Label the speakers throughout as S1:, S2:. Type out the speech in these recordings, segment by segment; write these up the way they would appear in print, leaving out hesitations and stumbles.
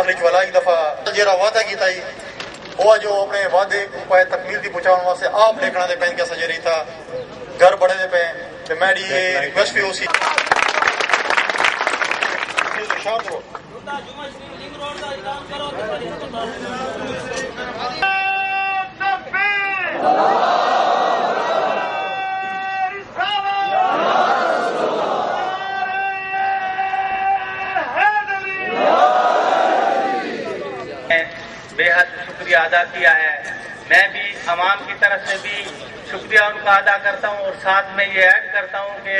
S1: مارلچ والا ایک دفعہ جیرا وعدہ کیتا ہی وہ جو اپنے وعدے پائے تکمیل دی پہنچاؤن واسطے آپ لیکھنا دے پین کے سجے رہی تھا گھر بڑے دے پین کہ میں ریکویسٹ بھی اسی شانت ہو
S2: بے حد شکریہ ادا کیا ہے. میں بھی عوام کی طرف سے بھی شکریہ ان کا ادا کرتا ہوں اور ساتھ میں یہ ایڈ کرتا ہوں کہ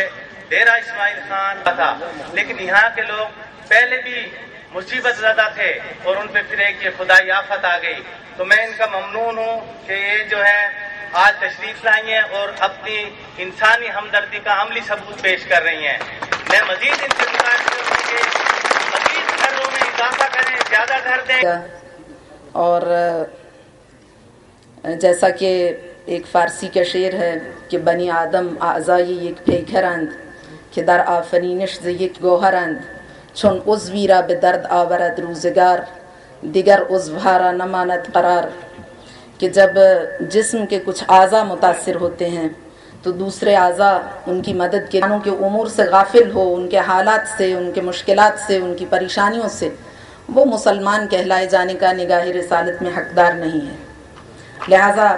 S2: ڈیرہ اسماعیل خان کا تھا لیکن یہاں کے لوگ پہلے بھی مصیبت زدہ تھے اور ان پہ پھر ایک یہ خدائی آفت آ گئی. تو میں ان کا ممنون ہوں کہ یہ جو ہے آج تشریف لائی ہیں اور اپنی انسانی ہمدردی کا عملی ثبوت پیش کر رہی ہیں. میں مزید ان سے گزارش کروں کہ مزید گھروں میں اضافہ کریں, زیادہ گھر دیں.
S3: اور جیسا کہ ایک فارسی کا شعر ہے کہ بنی آدم اعضای یک پیکرند که در آفرینش ز یک گوهرند چون عضوی را به درد آورد روزگار دیگر عضوها را نماند قرار. کہ جب جسم کے کچھ اعضا متاثر ہوتے ہیں تو دوسرے اعضا ان کی مدد کے امور سے غافل ہو, ان کے حالات سے, ان کے مشکلات سے, ان کی پریشانیوں سے, وہ مسلمان کہلائے جانے کا نگاہ رسالت میں حقدار نہیں ہے. لہذا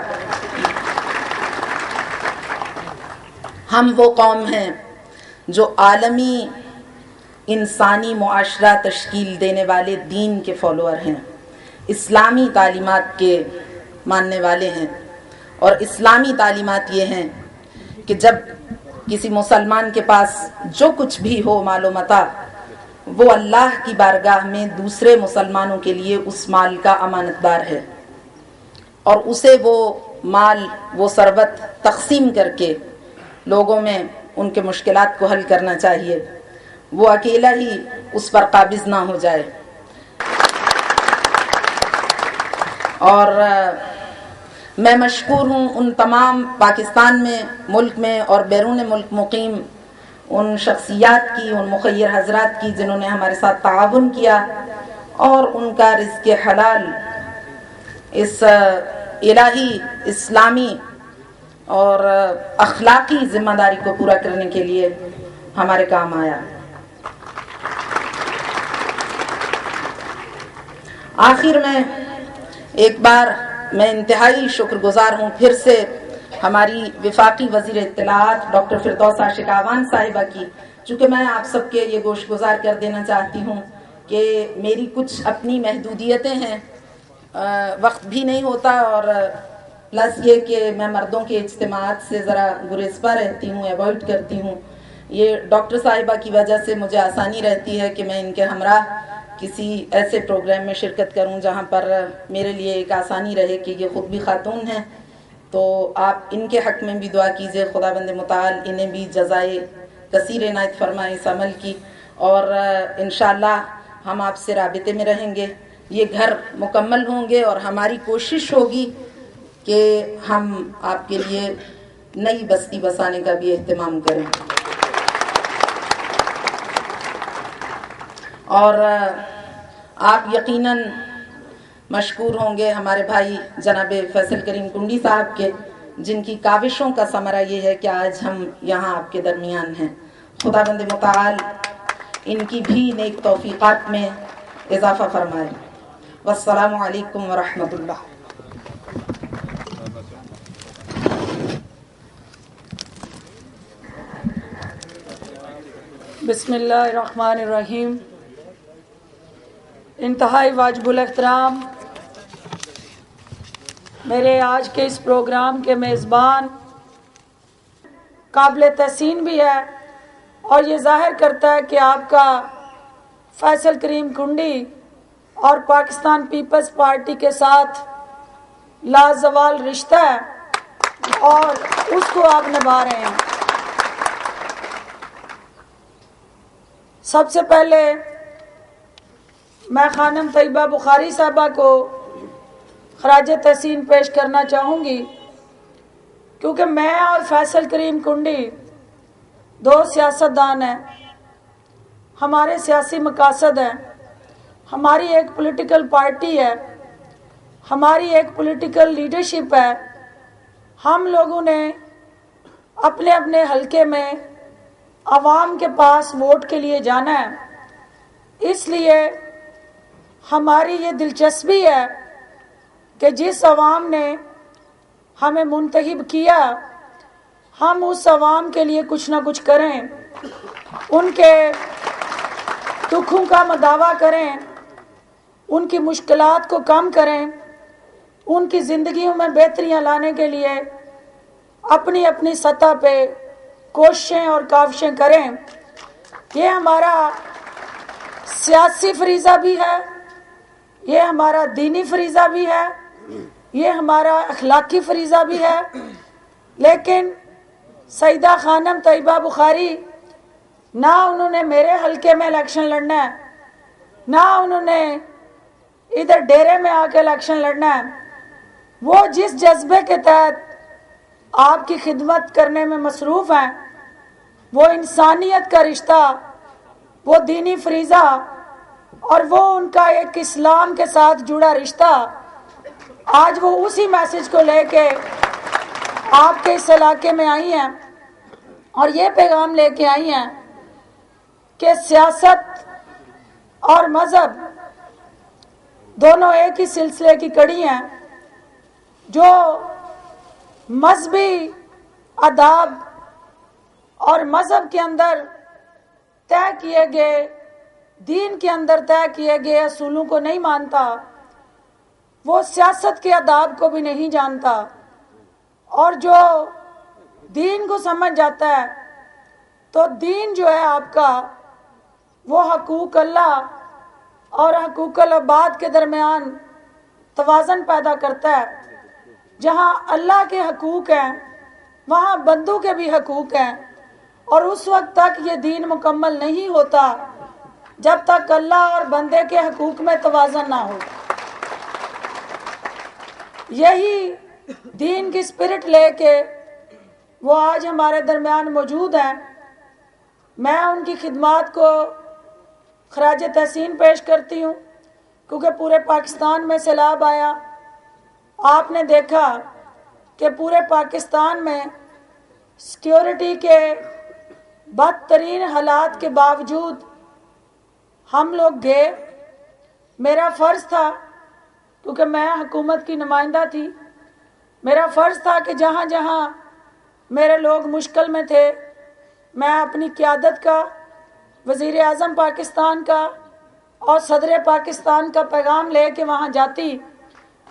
S3: ہم وہ قوم ہیں جو عالمی انسانی معاشرہ تشکیل دینے والے دین کے فالوور ہیں, اسلامی تعلیمات کے ماننے والے ہیں. اور اسلامی تعلیمات یہ ہیں کہ جب کسی مسلمان کے پاس جو کچھ بھی ہو مال و متاع, وہ اللہ کی بارگاہ میں دوسرے مسلمانوں کے لیے اس مال کا امانت دار ہے اور اسے وہ مال, وہ ثروت تقسیم کر کے لوگوں میں ان کے مشکلات کو حل کرنا چاہیے. وہ اکیلا ہی اس پر قابض نہ ہو جائے. اور میں مشکور ہوں ان تمام پاکستان میں, ملک میں اور بیرون ملک مقیم ان شخصیات کی, ان مخیر حضرات کی جنہوں نے ہمارے ساتھ تعاون کیا اور ان کا رزق حلال اس الہی اسلامی اور اخلاقی ذمہ داری کو پورا کرنے کے لیے ہمارے کام آیا. آخر میں ایک بار میں انتہائی شکر گزار ہوں پھر سے ہماری وفاقی وزیر اطلاعات ڈاکٹر فردوس عاشق اعوان صاحبہ کی, چونکہ میں آپ سب کے یہ گوش گزار کر دینا چاہتی ہوں کہ میری کچھ اپنی محدودیتیں ہیں, وقت بھی نہیں ہوتا, اور پلس یہ کہ میں مردوں کے اجتماعات سے ذرا گریزپا رہتی ہوں, ایوائڈ کرتی ہوں. یہ ڈاکٹر صاحبہ کی وجہ سے مجھے آسانی رہتی ہے کہ میں ان کے ہمراہ کسی ایسے پروگرام میں شرکت کروں جہاں پر میرے لیے ایک آسانی رہے کہ یہ خود بھی خاتون ہیں. تو آپ ان کے حق میں بھی دعا کیجئے, خدا بند متعال انہیں بھی جزائے کثیر عنایت فرمائے اس عمل کی. اور انشاءاللہ ہم آپ سے رابطے میں رہیں گے. یہ گھر مکمل ہوں گے اور ہماری کوشش ہوگی کہ ہم آپ کے لیے نئی بستی بسانے کا بھی اہتمام کریں. اور آپ یقیناً مشکور ہوں گے ہمارے بھائی جناب فیصل کریم کنڈی صاحب کے, جن کی کاوشوں کا ثمرہ یہ ہے کہ آج ہم یہاں آپ کے درمیان ہیں. خدا بند متعال ان کی بھی نیک توفیقات میں اضافہ فرمائے. والسلام علیکم ورحمۃ اللہ.
S4: بسم اللہ الرحمن الرحیم. انتہائی واجب الاحترام میرے آج کے اس پروگرام کے میزبان, قابل تحسین بھی ہے اور یہ ظاہر کرتا ہے کہ آپ کا فیصل کریم کنڈی اور پاکستان پیپلز پارٹی کے ساتھ لازوال رشتہ ہے اور اس کو آپ نبھا رہے ہیں. سب سے پہلے میں خانم طیبہ بخاری صاحبہ کو خراج تحسین پیش کرنا چاہوں گی, کیونکہ میں اور فیصل کریم کنڈی دو سیاستدان ہیں, ہمارے سیاسی مقاصد ہیں, हमारी एक पॉलिटिकल पार्टी है, हमारी एक पॉलिटिकल लीडरशिप है। हम लोगों ने अपने अपने हलके में आवाम के पास वोट के लिए जाना है, इसलिए हमारी ये दिलचस्पी है कि जिस आवाम ने हमें मुंतखब किया, हम उस आवाम के लिए कुछ ना कुछ करें, उनके दुखों का मदावा करें, उनकी मुश्किलात को कम करें, उनकी ज़िंदगियों में बेहतरियां लाने के लिए अपनी अपनी सतह पे कोशिशें और काविशें करें। ये हमारा सियासी फरीज़ा भी है, ये हमारा दीनी फरीज़ा भी है, ये हमारा अखलाकी फरीज़ा भी है। लेकिन सईदा खानम तैयबा बुखारी, ना उन्होंने मेरे हलके में इलेक्शन लड़ना है, ना उन्होंने इधर डेरे में आके इलेक्शन लड़ना है। वो जिस जज्बे के तहत आपकी खिदमत करने में मसरूफ़ हैं, वो इंसानियत का रिश्ता, वो दीनी फरीज़ा और वो उनका एक इस्लाम के साथ जुड़ा रिश्ता, आज वो उसी मैसेज को लेके आपके इस इलाके में आई हैं और ये पैगाम लेके आई हैं कि सियासत और मज़हब दोनों एक ही सिलसिले की कड़ी हैं। जो मजहबी आदाब और मज़हब के अंदर तय किए गए, दीन के अंदर तय किए गए असूलों को नहीं मानता, वो सियासत के आदाब को भी नहीं जानता। और जो दीन को समझ जाता है, तो दीन जो है आपका, वो हकूक अल्लाह और हकूक अल-इबाद के दरमियान तवाज़न पैदा करता है। जहाँ अल्लाह के हकूक हैं, वहाँ बंदों के भी हकूक हैं, और उस वक्त तक ये दीन मुकम्मल नहीं होता जब तक अल्लाह और बंदे के हकूक में तवाज़न ना हो। यही दीन की स्पिरिट लेके वो आज हमारे दरमियान मौजूद हैं। मैं उनकी खिदमात को खराज तहसीन पेश करती हूँ, क्योंकि पूरे पाकिस्तान में सैलाब आया। आपने देखा कि पूरे पाकिस्तान में सिक्योरिटी के बदतरीन हालात के बावजूद हम लोग गए। मेरा फ़र्ज़ था, क्योंकि मैं हुकूमत की नुमाइंदा थी, मेरा फ़र्ज़ था कि जहाँ जहाँ मेरे लोग मुश्किल में थे, मैं अपनी क़यादत का, वज़ीर आज़म पाकिस्तान का और सदर पाकिस्तान का पैगाम ले के वहाँ जाती,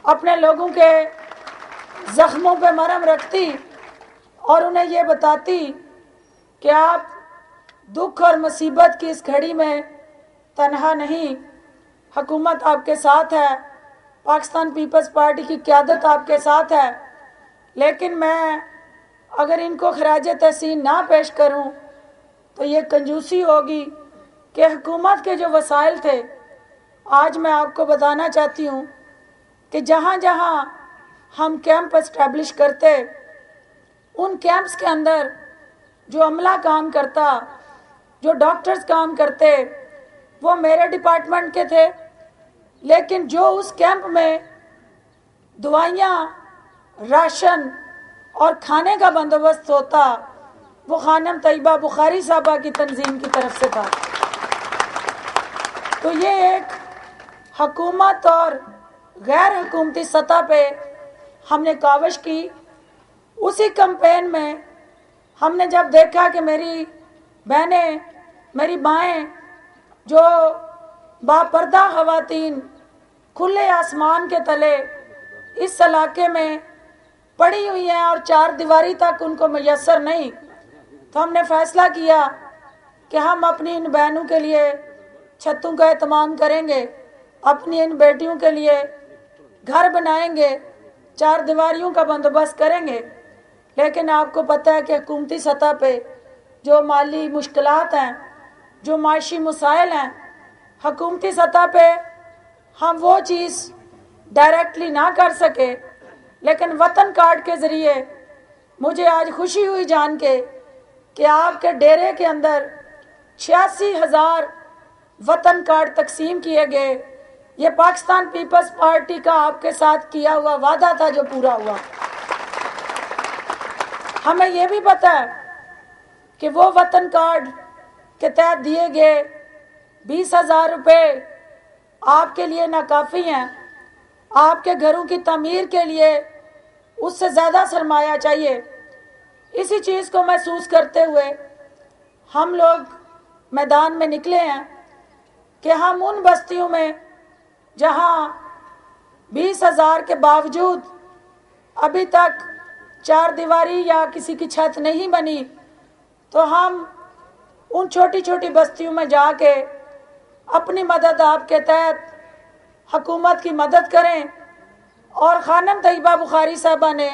S4: अपने लोगों के ज़ख्मों पे मरहम रखती और उन्हें ये बताती कि आप दुख और मुसीबत की इस घड़ी में तन्हा नहीं, हुकूमत आपके साथ है, पाकिस्तान पीपल्स पार्टी की क़यादत आपके साथ है। लेकिन मैं अगर इनको खराज तहसीन ना पेश करूं तो ये कंजूसी होगी कि हुकूमत के जो वसाइल थे, आज मैं आपको बताना चाहती हूं कि जहां जहां हम कैंप एस्टैब्लिश करते, उन कैंप्स के अंदर जो अमला काम करता, जो डॉक्टर्स काम करते, वो मेरे डिपार्टमेंट के थे। लेकिन जो उस कैंप में दवाइयाँ, राशन और खाने का बंदोबस्त होता, वो खानम तैयबा बुखारी साहबा की तंजीम की तरफ से था। तो ये एक हुकूमत और गैर हुकूमती सतह पे हमने काविश की। उसी कैंपेन में हमने जब देखा कि मेरी बहनें, मेरी माएँ जो बापर्दा ख़वातीन खुले आसमान के तले इस इलाके में पड़ी हुई हैं और चार दीवारी तक उनको मैसर नहीं, तो हमने फ़ैसला किया कि हम अपनी इन बहनों के लिए छतों का एहतमाम करेंगे, अपनी इन बेटियों के लिए घर बनाएंगे, चार दीवारियों का बंदोबस्त करेंगे। लेकिन आपको पता है कि हुकूमती सतह पे जो माली मुश्किलात हैं, जो माशी मसाइल हैं, हुकूमती सतह पे हम वो चीज़ डायरेक्टली ना कर सके। लेकिन वतन कार्ड के ज़रिए मुझे आज खुशी हुई जान के कि आपके डेरे के अंदर 86,000 वतन कार्ड तकसीम किए गए, ये पाकिस्तान पीपल्स पार्टी का आपके साथ किया हुआ वादा था जो पूरा हुआ। हमें ये भी पता है कि वो वतन कार्ड के तहत दिए गए 20,000 रुपये आपके लिए नाकाफ़ी हैं। आपके घरों की तमीर के लिए उससे ज़्यादा सरमाया चाहिए। इसी चीज़ को महसूस करते हुए हम लोग मैदान में निकले हैं कि हम उन बस्तियों में जहां 20,000 के बावजूद अभी तक चार दीवारी या किसी की छत नहीं बनी, तो हम उन छोटी छोटी बस्तियों में जाके अपनी मदद आपके तहत हुकूमत की मदद करें। और खानम तैयबा बुखारी साहबा ने